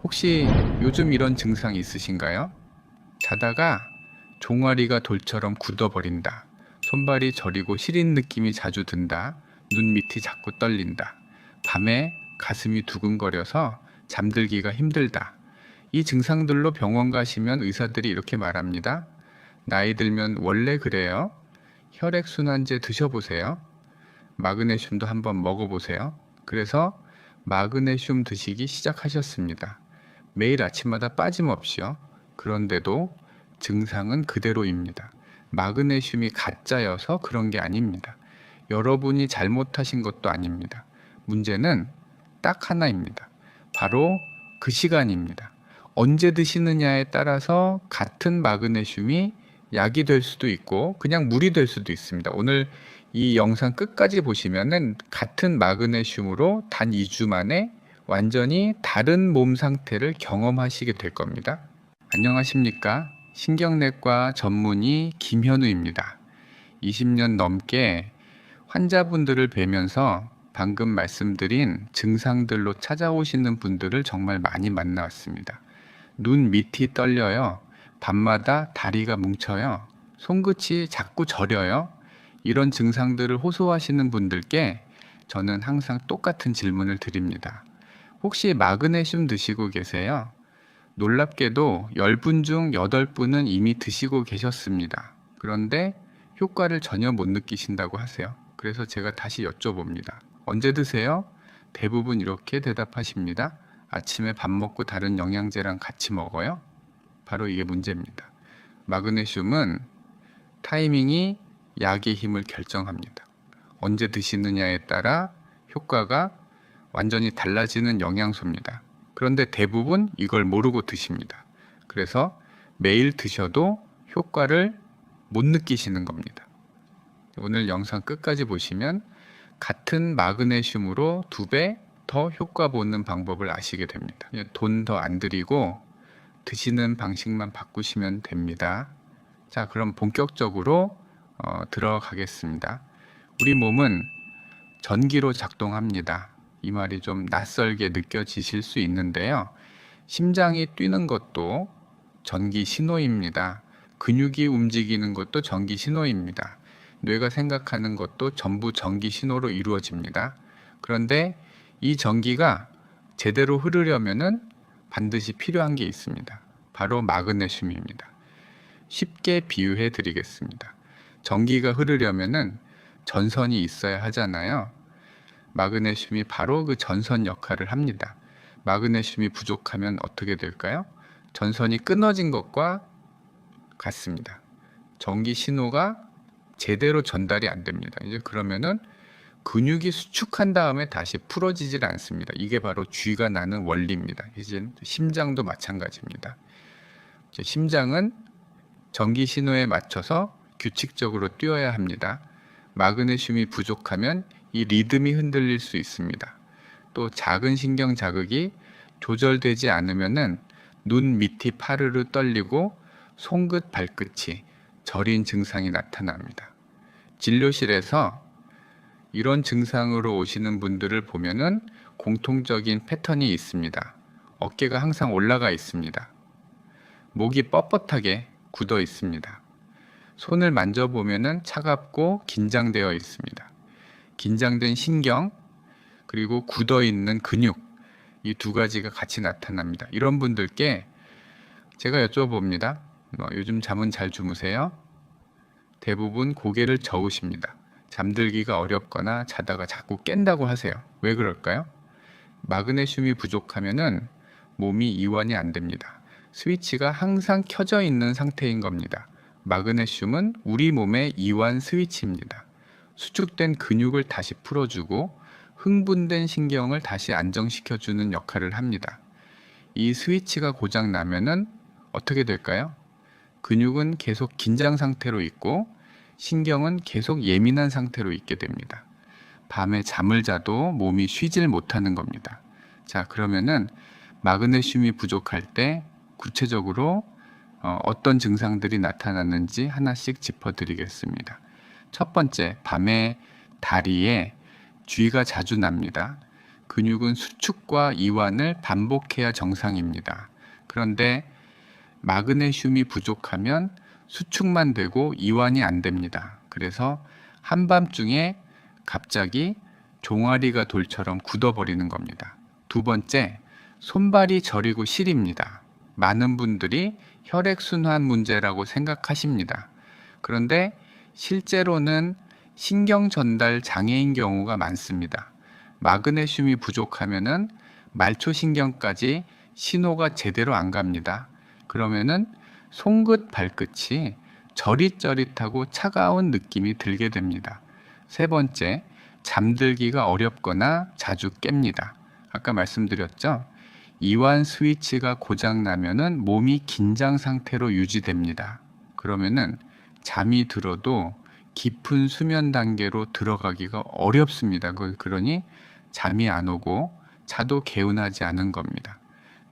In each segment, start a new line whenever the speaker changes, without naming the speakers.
혹시 요즘 이런 증상 있으신가요? 자다가 종아리가 돌처럼 굳어버린다. 손발이 저리고 시린 느낌이 자주 든다. 눈 밑이 자꾸 떨린다. 밤에 가슴이 두근거려서 잠들기가 힘들다. 이 증상들로 병원 가시면 의사들이 이렇게 말합니다. 나이 들면 원래 그래요. 혈액순환제 드셔보세요. 마그네슘도 한번 먹어보세요. 그래서 마그네슘 드시기 시작하셨습니다. 매일 아침마다 빠짐없이요. 그런데도 증상은 그대로입니다. 마그네슘이 가짜여서 그런 게 아닙니다. 여러분이 잘못하신 것도 아닙니다. 문제는 딱 하나입니다. 바로 그 시간입니다. 언제 드시느냐에 따라서 같은 마그네슘이 약이 될 수도 있고 그냥 물이 될 수도 있습니다. 오늘 이 영상 끝까지 보시면은 같은 마그네슘으로 단 2주 만에 완전히 다른 몸 상태를 경험하시게 될 겁니다. 안녕하십니까? 신경내과 전문의 김현우입니다. 20년 넘게 환자분들을 뵈면서 방금 말씀드린 증상들로 찾아오시는 분들을 정말 많이 만나왔습니다. 눈 밑이 떨려요. 밤마다 다리가 뭉쳐요. 손끝이 자꾸 저려요. 이런 증상들을 호소하시는 분들께 저는 항상 똑같은 질문을 드립니다. 혹시 마그네슘 드시고 계세요? 놀랍게도 10분 중 8분은 이미 드시고 계셨습니다. 그런데 효과를 전혀 못 느끼신다고 하세요. 그래서 제가 다시 여쭤봅니다. 언제 드세요? 대부분 이렇게 대답하십니다. 아침에 밥 먹고 다른 영양제랑 같이 먹어요? 바로 이게 문제입니다. 마그네슘은 타이밍이 약의 힘을 결정합니다. 언제 드시느냐에 따라 효과가 완전히 달라지는 영양소입니다. 그런데 대부분 이걸 모르고 드십니다. 그래서 매일 드셔도 효과를 못 느끼시는 겁니다. 오늘 영상 끝까지 보시면 같은 마그네슘으로 2배 더 효과 보는 방법을 아시게 됩니다. 돈 더 안 들이고 드시는 방식만 바꾸시면 됩니다. 자, 그럼 본격적으로 들어가겠습니다. 우리 몸은 전기로 작동합니다. 이 말이 좀 낯설게 느껴지실 수 있는데요. 심장이 뛰는 것도 전기 신호입니다. 근육이 움직이는 것도 전기 신호입니다. 뇌가 생각하는 것도 전부 전기 신호로 이루어집니다. 그런데 이 전기가 제대로 흐르려면은 반드시 필요한 게 있습니다. 바로 마그네슘입니다. 쉽게 비유해 드리겠습니다. 전기가 흐르려면은 전선이 있어야 하잖아요. 마그네슘이 바로 그 전선 역할을 합니다. 마그네슘이 부족하면 어떻게 될까요? 전선이 끊어진 것과 같습니다. 전기 신호가 제대로 전달이 안 됩니다. 이제 그러면은 근육이 수축한 다음에 다시 풀어지질 않습니다. 이게 바로 쥐가 나는 원리입니다. 이제 심장도 마찬가지입니다. 심장은 전기 신호에 맞춰서 규칙적으로 뛰어야 합니다. 마그네슘이 부족하면 이 리듬이 흔들릴 수 있습니다. 또 작은 신경 자극이 조절되지 않으면은 눈 밑이 파르르 떨리고 손끝 발끝이 저린 증상이 나타납니다. 진료실에서 이런 증상으로 오시는 분들을 보면은 공통적인 패턴이 있습니다. 어깨가 항상 올라가 있습니다. 목이 뻣뻣하게 굳어 있습니다. 손을 만져보면은 차갑고 긴장되어 있습니다. 긴장된 신경, 그리고 굳어 있는 근육, 이 2가지가 같이 나타납니다. 이런 분들께 제가 여쭤봅니다. 요즘 잠은 잘 주무세요? 대부분 고개를 저으십니다. 잠들기가 어렵거나 자다가 자꾸 깬다고 하세요. 왜 그럴까요? 마그네슘이 부족하면은 몸이 이완이 안 됩니다. 스위치가 항상 켜져 있는 상태인 겁니다. 마그네슘은 우리 몸의 이완 스위치입니다. 수축된 근육을 다시 풀어주고 흥분된 신경을 다시 안정시켜주는 역할을 합니다. 이 스위치가 고장 나면은 어떻게 될까요? 근육은 계속 긴장 상태로 있고 신경은 계속 예민한 상태로 있게 됩니다. 밤에 잠을 자도 몸이 쉬질 못하는 겁니다. 자, 그러면은 마그네슘이 부족할 때 구체적으로 어떤 증상들이 나타나는지 하나씩 짚어드리겠습니다. 첫 번째, 밤에 다리에 쥐가 자주 납니다. 근육은 수축과 이완을 반복해야 정상입니다. 그런데 마그네슘이 부족하면 수축만 되고 이완이 안 됩니다. 그래서 한밤중에 갑자기 종아리가 돌처럼 굳어버리는 겁니다. 두 번째, 손발이 저리고 시립니다. 많은 분들이 혈액순환 문제라고 생각하십니다. 그런데 실제로는 신경 전달 장애인 경우가 많습니다. 마그네슘이 부족하면은 말초신경까지 신호가 제대로 안 갑니다. 그러면은 손끝 발끝이 저릿저릿하고 차가운 느낌이 들게 됩니다. 세 번째, 잠들기가 어렵거나 자주 깹니다. 아까 말씀드렸죠? 이완 스위치가 고장 나면은 몸이 긴장 상태로 유지됩니다. 그러면은 잠이 들어도 깊은 수면 단계로 들어가기가 어렵습니다. 그러니 잠이 안 오고 자도 개운하지 않은 겁니다.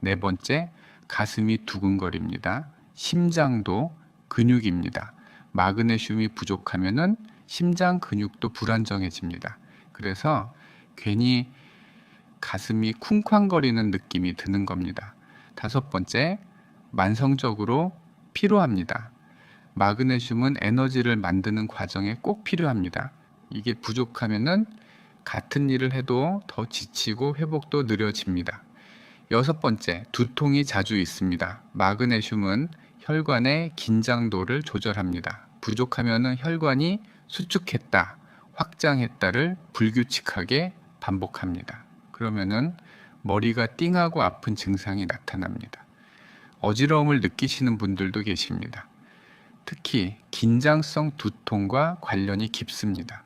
네 번째, 가슴이 두근거립니다. 심장도 근육입니다. 마그네슘이 부족하면은 심장 근육도 불안정해집니다. 그래서 괜히 가슴이 쿵쾅거리는 느낌이 드는 겁니다. 다섯 번째, 만성적으로 피로합니다. 마그네슘은 에너지를 만드는 과정에 꼭 필요합니다. 이게 부족하면은 같은 일을 해도 더 지치고 회복도 느려집니다. 여섯 번째, 두통이 자주 있습니다. 마그네슘은 혈관의 긴장도를 조절합니다. 부족하면은 혈관이 수축했다, 확장했다를 불규칙하게 반복합니다. 그러면은 머리가 띵하고 아픈 증상이 나타납니다. 어지러움을 느끼시는 분들도 계십니다. 특히 긴장성 두통과 관련이 깊습니다.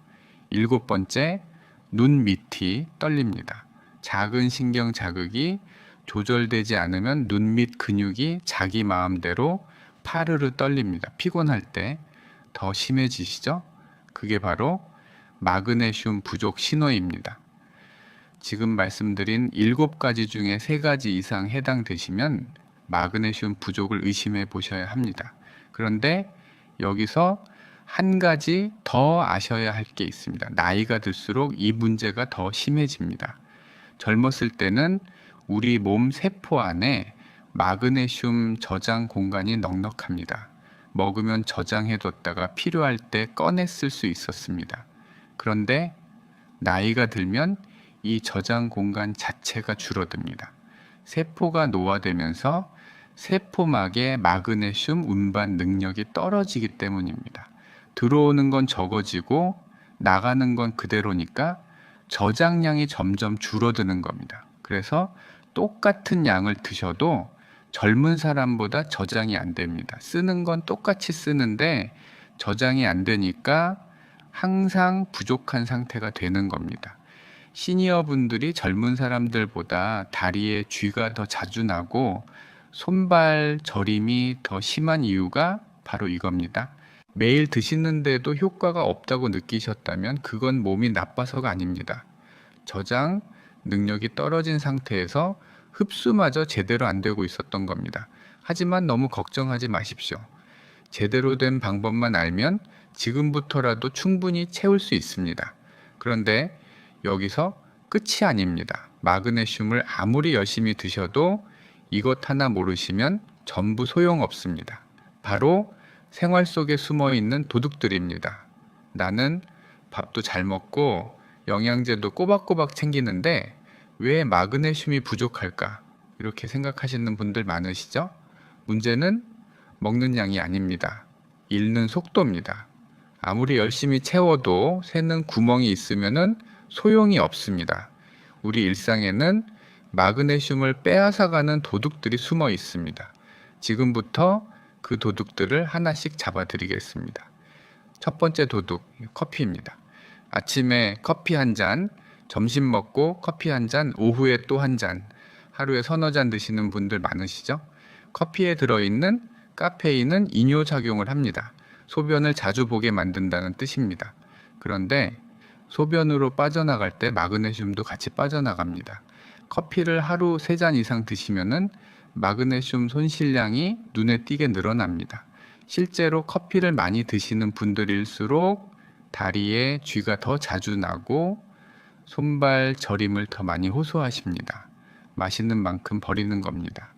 일곱 번째, 눈 밑이 떨립니다. 작은 신경 자극이 조절되지 않으면 눈 밑 근육이 자기 마음대로 파르르 떨립니다. 피곤할 때 더 심해지시죠? 그게 바로 마그네슘 부족 신호입니다. 지금 말씀드린 7가지 중에 3가지 이상 해당되시면 마그네슘 부족을 의심해 보셔야 합니다. 그런데 여기서 한 가지 더 아셔야 할 게 있습니다. 나이가 들수록 이 문제가 더 심해집니다. 젊었을 때는 우리 몸 세포 안에 마그네슘 저장 공간이 넉넉합니다. 먹으면 저장해뒀다가 필요할 때 꺼내 쓸 수 있었습니다. 그런데 나이가 들면 이 저장 공간 자체가 줄어듭니다. 세포가 노화되면서 세포막의 마그네슘 운반 능력이 떨어지기 때문입니다. 들어오는 건 적어지고 나가는 건 그대로니까 저장량이 점점 줄어드는 겁니다. 그래서 똑같은 양을 드셔도 젊은 사람보다 저장이 안 됩니다. 쓰는 건 똑같이 쓰는데 저장이 안 되니까 항상 부족한 상태가 되는 겁니다. 시니어 분들이 젊은 사람들보다 다리에 쥐가 더 자주 나고 손발 저림이 더 심한 이유가 바로 이겁니다. 매일 드시는데도 효과가 없다고 느끼셨다면 그건 몸이 나빠서가 아닙니다. 저장 능력이 떨어진 상태에서 흡수마저 제대로 안 되고 있었던 겁니다. 하지만 너무 걱정하지 마십시오. 제대로 된 방법만 알면 지금부터라도 충분히 채울 수 있습니다. 그런데 여기서 끝이 아닙니다. 마그네슘을 아무리 열심히 드셔도 이것 하나 모르시면 전부 소용없습니다. 바로 생활 속에 숨어 있는 도둑들입니다. 나는 밥도 잘 먹고 영양제도 꼬박꼬박 챙기는데 왜 마그네슘이 부족할까? 이렇게 생각하시는 분들 많으시죠? 문제는 먹는 양이 아닙니다. 잃는 속도입니다. 아무리 열심히 채워도 새는 구멍이 있으면은 소용이 없습니다. 우리 일상에는 마그네슘을 빼앗아가는 도둑들이 숨어 있습니다. 지금부터 그 도둑들을 하나씩 잡아드리겠습니다. 첫 번째 도둑, 커피입니다. 아침에 커피 한 잔, 점심 먹고 커피 한 잔, 오후에 또 한 잔, 하루에 서너 잔 드시는 분들 많으시죠? 커피에 들어있는 카페인은 이뇨작용을 합니다. 소변을 자주 보게 만든다는 뜻입니다. 그런데 소변으로 빠져나갈 때 마그네슘도 같이 빠져나갑니다. 커피를 하루 3잔 이상 드시면은 마그네슘 손실량이 눈에 띄게 늘어납니다. 실제로 커피를 많이 드시는 분들일수록 다리에 쥐가 더 자주 나고 손발 저림을 더 많이 호소하십니다. 마시는 만큼 버리는 겁니다.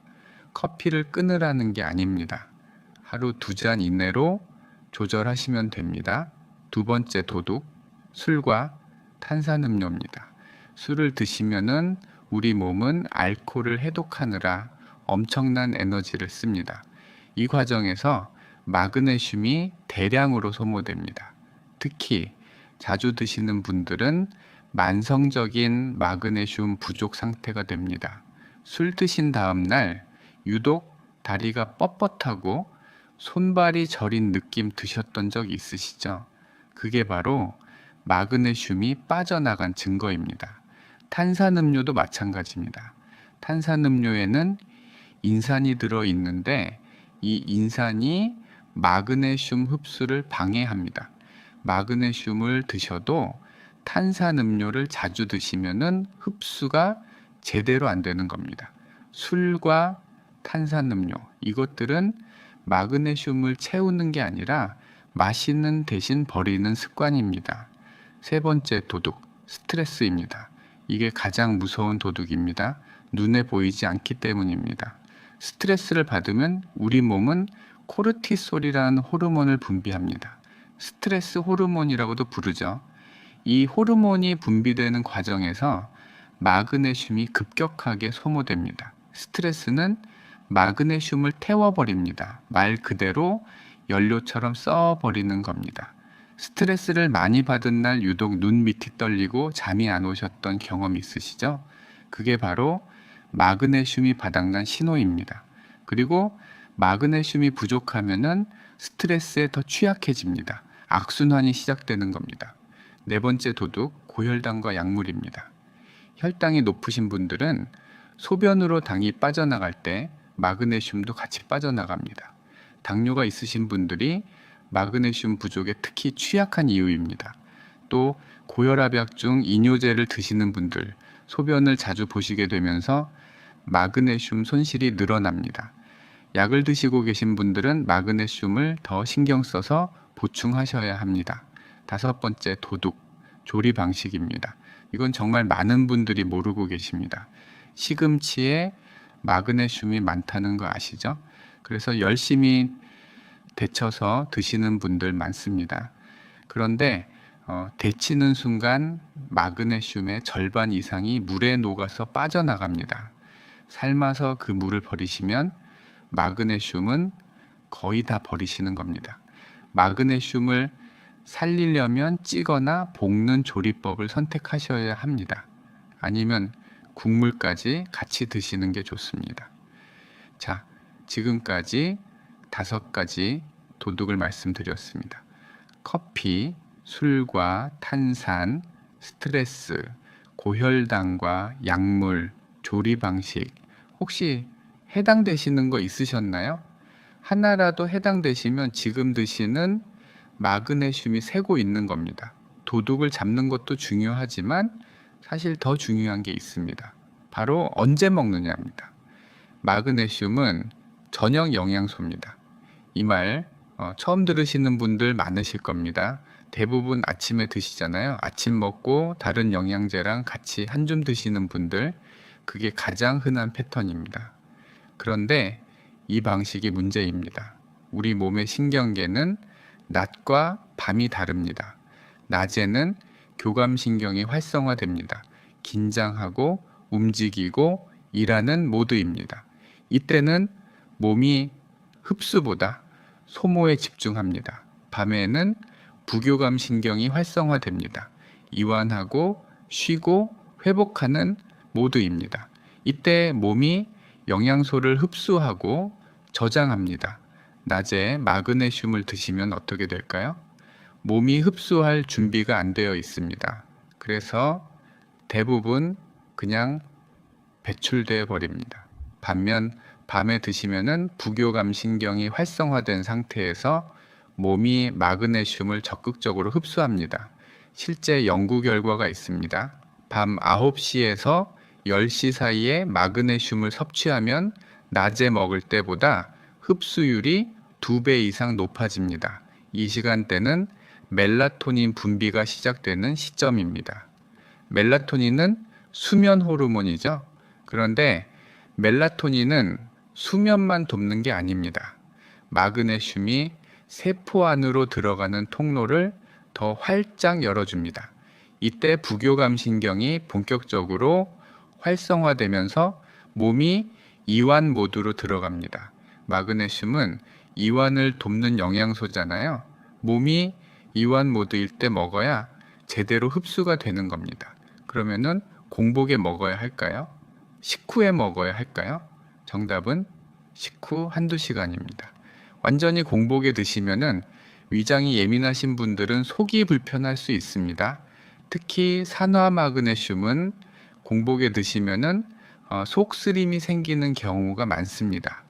커피를 끊으라는 게 아닙니다. 하루 2잔 이내로 조절하시면 됩니다. 두 번째 도둑, 술과 탄산음료입니다. 술을 드시면은 우리 몸은 알코올을 해독하느라 엄청난 에너지를 씁니다. 이 과정에서 마그네슘이 대량으로 소모됩니다. 특히 자주 드시는 분들은 만성적인 마그네슘 부족 상태가 됩니다. 술 드신 다음 날 유독 다리가 뻣뻣하고 손발이 저린 느낌 드셨던 적 있으시죠? 그게 바로 마그네슘이 빠져나간 증거입니다. 탄산음료도 마찬가지입니다. 탄산음료에는 인산이 들어 있는데 이 인산이 마그네슘 흡수를 방해합니다. 마그네슘을 드셔도 탄산음료를 자주 드시면은 흡수가 제대로 안 되는 겁니다. 술과 탄산음료, 이것들은 마그네슘을 채우는 게 아니라 마시는 대신 버리는 습관입니다. 세 번째 도둑, 스트레스입니다. 이게 가장 무서운 도둑입니다. 눈에 보이지 않기 때문입니다. 스트레스를 받으면 우리 몸은 코르티솔이라는 호르몬을 분비합니다. 스트레스 호르몬이라고도 부르죠. 이 호르몬이 분비되는 과정에서 마그네슘이 급격하게 소모됩니다. 스트레스는 마그네슘을 태워버립니다. 말 그대로 연료처럼 써버리는 겁니다. 스트레스를 많이 받은 날 유독 눈 밑이 떨리고 잠이 안 오셨던 경험 있으시죠? 그게 바로 마그네슘이 바닥난 신호입니다. 그리고 마그네슘이 부족하면은 스트레스에 더 취약해집니다. 악순환이 시작되는 겁니다. 네 번째 도둑, 고혈당과 약물입니다. 혈당이 높으신 분들은 소변으로 당이 빠져나갈 때 마그네슘도 같이 빠져나갑니다. 당뇨가 있으신 분들이 마그네슘 부족에 특히 취약한 이유입니다. 또 고혈압약 이뇨제를 드시는 분들, 소변을 자주 보시게 되면서 마그네슘 손실이 늘어납니다. 약을 드시고 계신 분들은 마그네슘을 더 신경 써서 보충하셔야 합니다. 다섯 번째 도둑, 조리 방식입니다. 이건 정말 많은 분들이 모르고 계십니다. 시금치에 마그네슘이 많다는 거 아시죠? 그래서 열심히 데쳐서 드시는 분들 많습니다. 그런데 데치는 순간 마그네슘의 절반 이상이 물에 녹아서 빠져나갑니다. 삶아서 그 물을 버리시면 마그네슘은 거의 다 버리시는 겁니다. 마그네슘을 살리려면 찌거나 볶는 조리법을 선택하셔야 합니다. 아니면 국물까지 같이 드시는 게 좋습니다. 자, 지금까지 5가지 도둑을 말씀드렸습니다. 커피, 술과 탄산, 스트레스, 고혈당과 약물, 조리 방식, 혹시 해당되시는 거 있으셨나요? 하나라도 해당되시면 지금 드시는 마그네슘이 새고 있는 겁니다. 도둑을 잡는 것도 중요하지만 사실 더 중요한 게 있습니다. 바로 언제 먹느냐입니다. 마그네슘은 전형 영양소입니다. 이 말 처음 들으시는 분들 많으실 겁니다. 대부분 아침에 드시잖아요. 아침 먹고 다른 영양제랑 같이 한 줌 드시는 분들, 그게 가장 흔한 패턴입니다. 그런데 이 방식이 문제입니다. 우리 몸의 신경계는 낮과 밤이 다릅니다. 낮에는 교감신경이 활성화됩니다. 긴장하고 움직이고 일하는 모드입니다. 이때는 몸이 흡수보다 소모에 집중합니다. 밤에는 부교감신경이 활성화됩니다. 이완하고 쉬고 회복하는 모드입니다. 이때 몸이 영양소를 흡수하고 저장합니다. 낮에 마그네슘을 드시면 어떻게 될까요? 몸이 흡수할 준비가 안 되어 있습니다. 그래서 대부분 그냥 배출되어 버립니다. 반면 밤에 드시면은 부교감신경이 활성화된 상태에서 몸이 마그네슘을 적극적으로 흡수합니다. 실제 연구 결과가 있습니다. 밤 9시에서 10시 사이에 마그네슘을 섭취하면 낮에 먹을 때보다 흡수율이 2배 이상 높아집니다. 이 시간대는 멜라토닌 분비가 시작되는 시점입니다. 멜라토닌은 수면 호르몬이죠. 그런데 멜라토닌은 수면만 돕는 게 아닙니다. 마그네슘이 세포 안으로 들어가는 통로를 더 활짝 열어줍니다. 이때 부교감 신경이 본격적으로 활성화되면서 몸이 이완 모드로 들어갑니다. 마그네슘은 이완을 돕는 영양소잖아요. 몸이 이완 모드일 때 먹어야 제대로 흡수가 되는 겁니다. 그러면은 공복에 먹어야 할까요? 식후에 먹어야 할까요? 정답은 식후 한두 시간입니다. 완전히 공복에 드시면은 위장이 예민하신 분들은 속이 불편할 수 있습니다. 특히 산화 마그네슘은 공복에 드시면은 속 쓰림이 생기는 경우가 많습니다.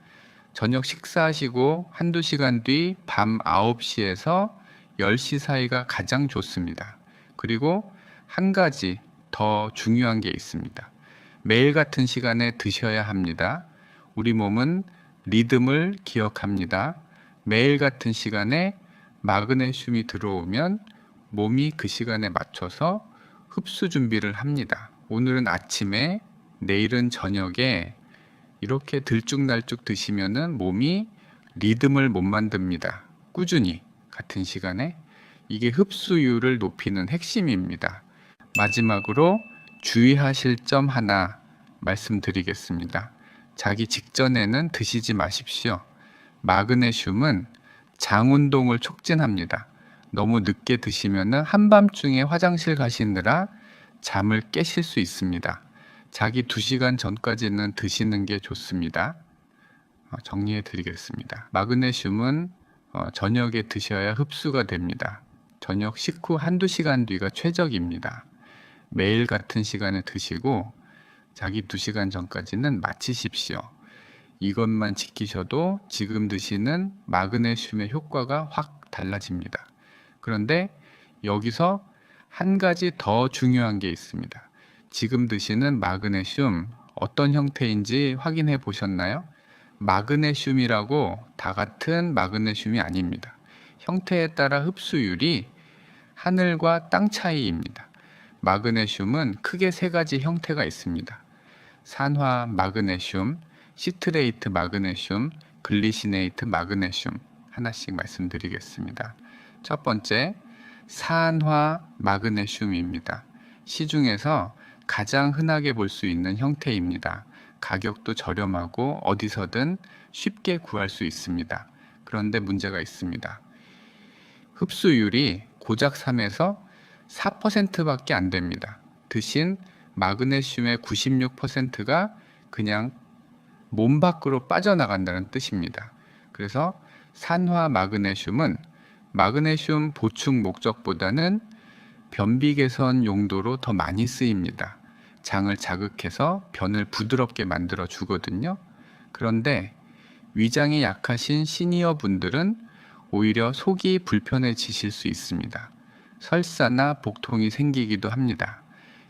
저녁 식사하시고 한두 시간 뒤 밤 9시에서 10시 사이가 가장 좋습니다. 그리고 한 가지 더 중요한 게 있습니다. 매일 같은 시간에 드셔야 합니다. 우리 몸은 리듬을 기억합니다. 매일 같은 시간에 마그네슘이 들어오면 몸이 그 시간에 맞춰서 흡수 준비를 합니다. 오늘은 아침에, 내일은 저녁에 이렇게 들쭉날쭉 드시면은 몸이 리듬을 못 만듭니다. 꾸준히 같은 시간에. 이게 흡수율을 높이는 핵심입니다. 마지막으로 주의하실 점 하나 말씀드리겠습니다. 자기 직전에는 드시지 마십시오. 마그네슘은 장 운동을 촉진합니다. 너무 늦게 드시면은 한밤중에 화장실 가시느라 잠을 깨실 수 있습니다. 자기 2시간 전까지는 드시는 게 좋습니다. 정리해 드리겠습니다. 마그네슘은 저녁에 드셔야 흡수가 됩니다. 저녁 식후 한두 시간 뒤가 최적입니다. 매일 같은 시간에 드시고 자기 2시간 전까지는 마치십시오. 이것만 지키셔도 지금 드시는 마그네슘의 효과가 확 달라집니다. 그런데 여기서 한 가지 더 중요한 게 있습니다. 지금 드시는 마그네슘 어떤 형태인지 확인해 보셨나요? 마그네슘이라고 다 같은 마그네슘이 아닙니다. 형태에 따라 흡수율이 하늘과 땅 차이입니다. 마그네슘은 크게 3가지 형태가 있습니다. 산화 마그네슘, 시트레이트 마그네슘, 글리시네이트 마그네슘 하나씩 말씀드리겠습니다. 첫 번째, 산화 마그네슘입니다. 시중에서 가장 흔하게 볼 수 있는 형태입니다. 가격도 저렴하고 어디서든 쉽게 구할 수 있습니다. 그런데 문제가 있습니다. 흡수율이 고작 3에서 4%밖에 안 됩니다. 대신 마그네슘의 96%가 그냥 몸 밖으로 빠져나간다는 뜻입니다. 그래서 산화 마그네슘은 마그네슘 보충 목적보다는 변비 개선 용도로 더 많이 쓰입니다. 장을 자극해서 변을 부드럽게 만들어 주거든요. 그런데 위장이 약하신 시니어 분들은 오히려 속이 불편해지실 수 있습니다. 설사나 복통이 생기기도 합니다.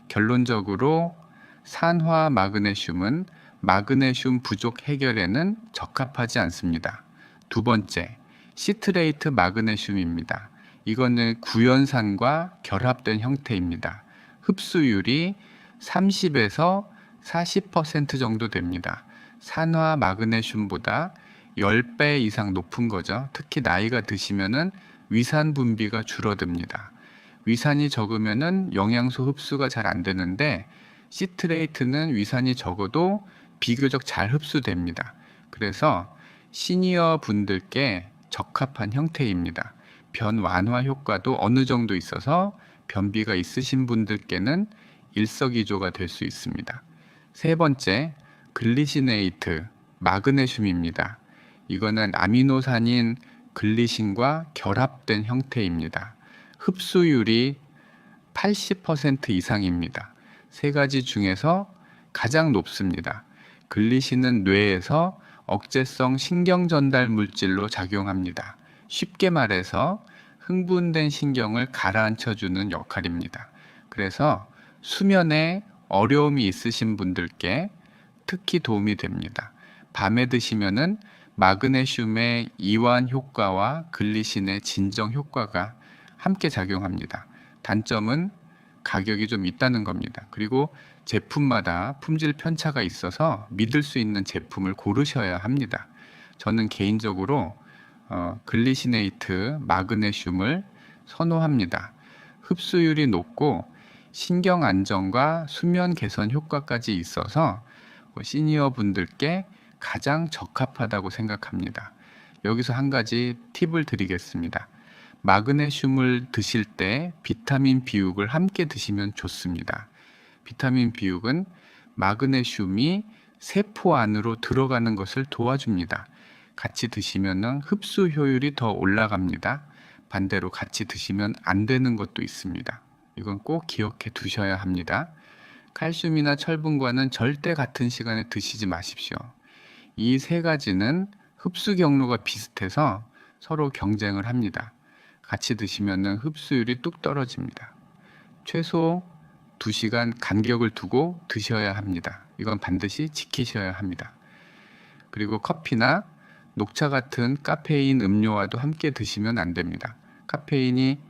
결론적으로 산화 마그네슘은 마그네슘 부족 해결에는 적합하지 않습니다. 두 번째, 시트레이트 마그네슘입니다. 이거는 구연산과 결합된 형태입니다. 흡수율이 30에서 40% 정도 됩니다. 산화 마그네슘보다 10배 이상 높은 거죠. 특히 나이가 드시면은 위산 분비가 줄어듭니다. 위산이 적으면은 영양소 흡수가 잘 안 되는데 시트레이트는 위산이 적어도 비교적 잘 흡수됩니다. 그래서 시니어 분들께 적합한 형태입니다. 변 완화 효과도 어느 정도 있어서 변비가 있으신 분들께는 일석이조가 될 수 있습니다. 세 번째, 글리시네이트 마그네슘입니다. 이거는 아미노산인 글리신과 결합된 형태입니다. 흡수율이 80% 이상입니다. 3가지 중에서 가장 높습니다. 글리신은 뇌에서 억제성 신경 전달 물질로 작용합니다. 쉽게 말해서 흥분된 신경을 가라앉혀주는 역할입니다. 그래서 수면에 어려움이 있으신 분들께 특히 도움이 됩니다. 밤에 드시면은 마그네슘의 이완 효과와 글리신의 진정 효과가 함께 작용합니다. 단점은 가격이 좀 있다는 겁니다. 그리고 제품마다 품질 편차가 있어서 믿을 수 있는 제품을 고르셔야 합니다. 저는 개인적으로 글리시네이트 마그네슘을 선호합니다. 흡수율이 높고 신경 안정과 수면 개선 효과까지 있어서 시니어 분들께 가장 적합하다고 생각합니다. 여기서 한 가지 팁을 드리겠습니다. 마그네슘을 드실 때 비타민 비육을 함께 드시면 좋습니다. 비타민 비육은 마그네슘이 세포 안으로 들어가는 것을 도와줍니다. 같이 드시면 흡수 효율이 더 올라갑니다. 반대로 같이 드시면 안 되는 것도 있습니다. 이건 꼭 기억해 두셔야 합니다. 칼슘이나 철분과는 절대 같은 시간에 드시지 마십시오. 이 세 가지는 흡수 경로가 비슷해서 서로 경쟁을 합니다. 같이 드시면 흡수율이 뚝 떨어집니다. 최소 2시간 간격을 두고 드셔야 합니다. 이건 반드시 지키셔야 합니다. 그리고 커피나 녹차 같은 카페인 음료와도 함께 드시면 안 됩니다. 카페인이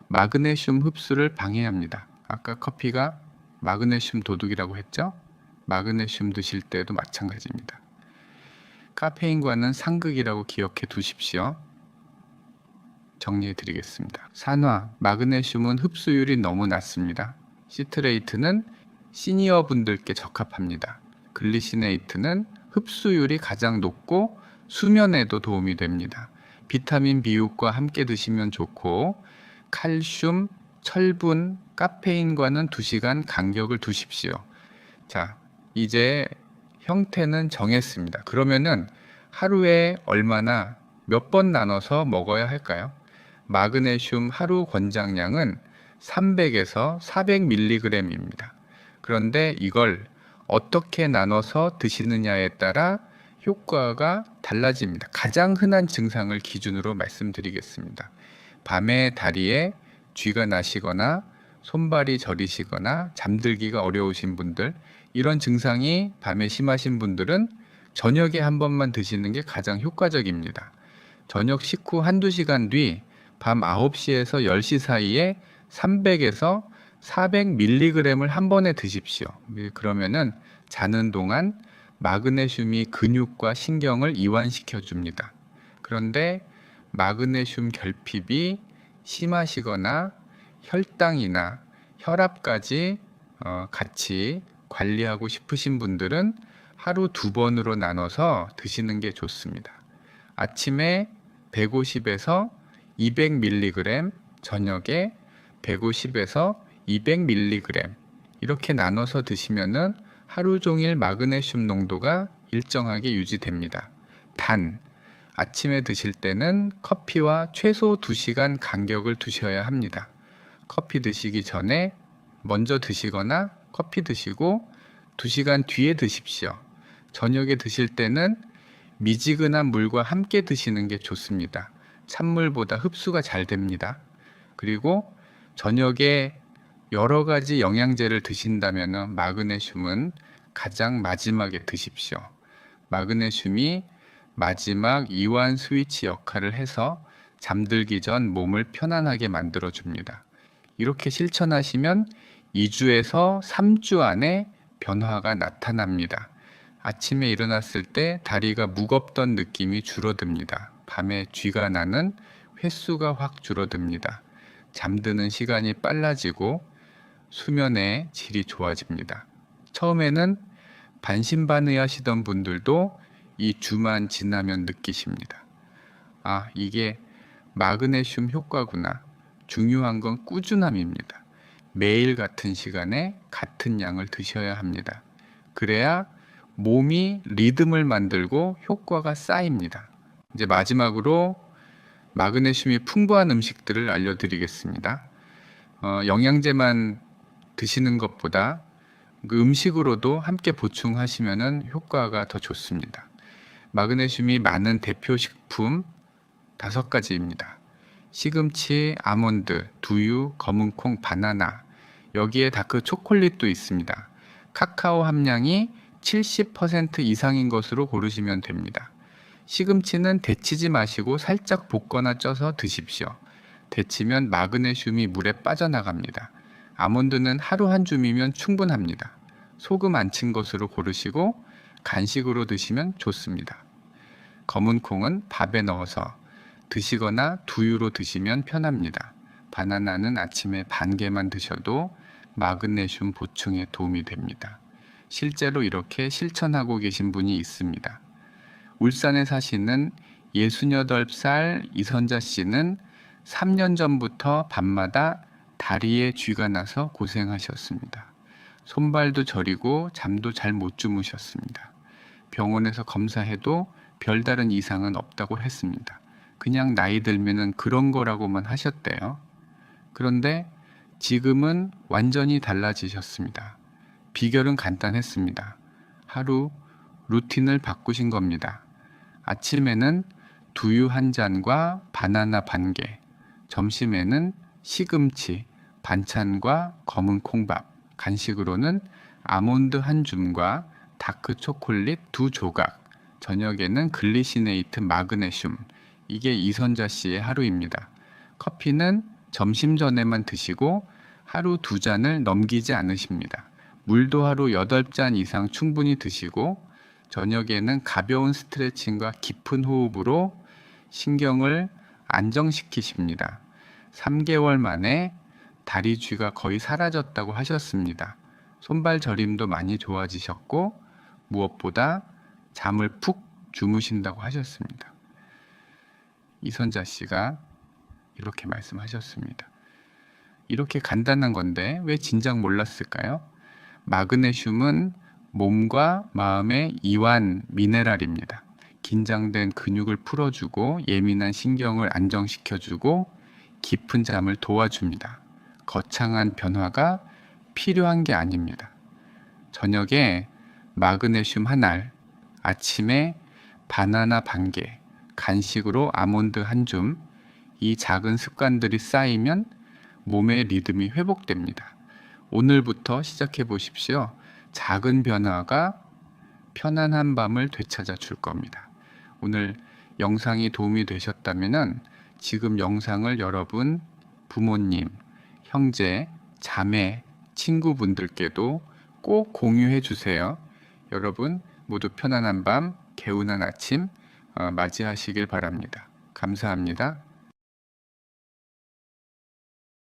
마그네슘 흡수를 방해합니다. 아까 커피가 마그네슘 도둑이라고 했죠? 마그네슘 드실 때도 마찬가지입니다. 카페인과는 상극이라고 기억해 두십시오. 정리해 드리겠습니다. 산화, 마그네슘은 흡수율이 너무 낮습니다. 시트레이트는 시니어 분들께 적합합니다. 글리시네이트는 흡수율이 가장 높고 수면에도 도움이 됩니다. 비타민 비육과 함께 드시면 좋고 칼슘, 철분, 카페인과는 2시간 간격을 두십시오. 자, 이제 형태는 정했습니다. 그러면은 하루에 얼마나 몇 번 나눠서 먹어야 할까요? 마그네슘 하루 권장량은 300에서 400mg입니다. 그런데 이걸 어떻게 나눠서 드시느냐에 따라 효과가 달라집니다. 가장 흔한 증상을 기준으로 말씀드리겠습니다. 밤에 다리에 쥐가 나시거나 손발이 저리시거나 잠들기가 어려우신 분들, 이런 증상이 밤에 심하신 분들은 저녁에 한 번만 드시는 게 가장 효과적입니다. 저녁 식후 한두 시간 뒤 밤 9시에서 10시 사이에 300에서 400mg을 한 번에 드십시오. 그러면은 자는 동안 마그네슘이 근육과 신경을 이완시켜 줍니다. 그런데 마그네슘 결핍이 심하시거나 혈당이나 혈압까지 같이 관리하고 싶으신 분들은 하루 2번으로 나눠서 드시는 게 좋습니다. 아침에 150에서 200mg, 저녁에 150에서 200mg 이렇게 나눠서 드시면은 하루 종일 마그네슘 농도가 일정하게 유지됩니다. 단, 아침에 드실 때는 커피와 최소 2시간 간격을 두셔야 합니다. 커피 드시기 전에 먼저 드시거나 커피 드시고 2시간 뒤에 드십시오. 저녁에 드실 때는 미지근한 물과 함께 드시는 게 좋습니다. 찬물보다 흡수가 잘 됩니다. 그리고 저녁에 여러 가지 영양제를 드신다면 마그네슘은 가장 마지막에 드십시오. 마그네슘이 마지막 이완 스위치 역할을 해서 잠들기 전 몸을 편안하게 만들어 줍니다. 이렇게 실천하시면 2주에서 3주 안에 변화가 나타납니다. 아침에 일어났을 때 다리가 무겁던 느낌이 줄어듭니다. 밤에 쥐가 나는 횟수가 확 줄어듭니다. 잠드는 시간이 빨라지고 수면의 질이 좋아집니다. 처음에는 반신반의하시던 분들도 이 주만 지나면 느끼십니다. 아, 이게 마그네슘 효과구나. 중요한 건 꾸준함입니다. 매일 같은 시간에 같은 양을 드셔야 합니다. 그래야 몸이 리듬을 만들고 효과가 쌓입니다. 이제 마지막으로 마그네슘이 풍부한 음식들을 알려드리겠습니다. 영양제만 드시는 것보다 그 음식으로도 함께 보충하시면 효과가 더 좋습니다. 마그네슘이 많은 대표 식품 5가지입니다. 시금치, 아몬드, 두유, 검은콩, 바나나, 여기에 다크 초콜릿도 있습니다. 카카오 함량이 70% 이상인 것으로 고르시면 됩니다. 시금치는 데치지 마시고 살짝 볶거나 쪄서 드십시오. 데치면 마그네슘이 물에 빠져나갑니다. 아몬드는 하루 한 줌이면 충분합니다. 소금 안 친 것으로 고르시고 간식으로 드시면 좋습니다. 검은 콩은 밥에 넣어서 드시거나 두유로 드시면 편합니다. 바나나는 아침에 반 개만 드셔도 마그네슘 보충에 도움이 됩니다. 실제로 이렇게 실천하고 계신 분이 있습니다. 울산에 사시는 68살 이선자 씨는 3년 전부터 밤마다 다리에 쥐가 나서 고생하셨습니다. 손발도 저리고 잠도 잘 못 주무셨습니다. 병원에서 검사해도 별다른 이상은 없다고 했습니다. 그냥 나이 들면은 그런 거라고만 하셨대요. 그런데 지금은 완전히 달라지셨습니다. 비결은 간단했습니다. 하루 루틴을 바꾸신 겁니다. 아침에는 두유 한 잔과 바나나 반 개, 점심에는 시금치, 반찬과 검은 콩밥, 간식으로는 아몬드 한 줌과 다크 초콜릿 두 조각, 저녁에는 글리시네이트 마그네슘. 이게 이선자 씨의 하루입니다. 커피는 점심 전에만 드시고 하루 2잔을 넘기지 않으십니다. 물도 하루 8잔 이상 충분히 드시고 저녁에는 가벼운 스트레칭과 깊은 호흡으로 신경을 안정시키십니다. 3개월 만에 다리 쥐가 거의 사라졌다고 하셨습니다. 손발 저림도 많이 좋아지셨고 무엇보다 잠을 푹 주무신다고 하셨습니다. 이선자 씨가 이렇게 말씀하셨습니다. 이렇게 간단한 건데 왜 진작 몰랐을까요? 마그네슘은 몸과 마음의 이완 미네랄입니다. 긴장된 근육을 풀어주고 예민한 신경을 안정시켜주고 깊은 잠을 도와줍니다. 거창한 변화가 필요한 게 아닙니다. 저녁에 마그네슘 한 알, 아침에 바나나 반 개, 간식으로 아몬드 한 줌, 이 작은 습관들이 쌓이면 몸의 리듬이 회복됩니다. 오늘부터 시작해 보십시오. 작은 변화가 편안한 밤을 되찾아 줄 겁니다. 오늘 영상이 도움이 되셨다면 지금 영상을 여러분, 부모님, 형제, 자매, 친구분들께도 꼭 공유해 주세요. 여러분 모두 편안한 밤, 개운한 아침 맞이하시길 바랍니다. 감사합니다.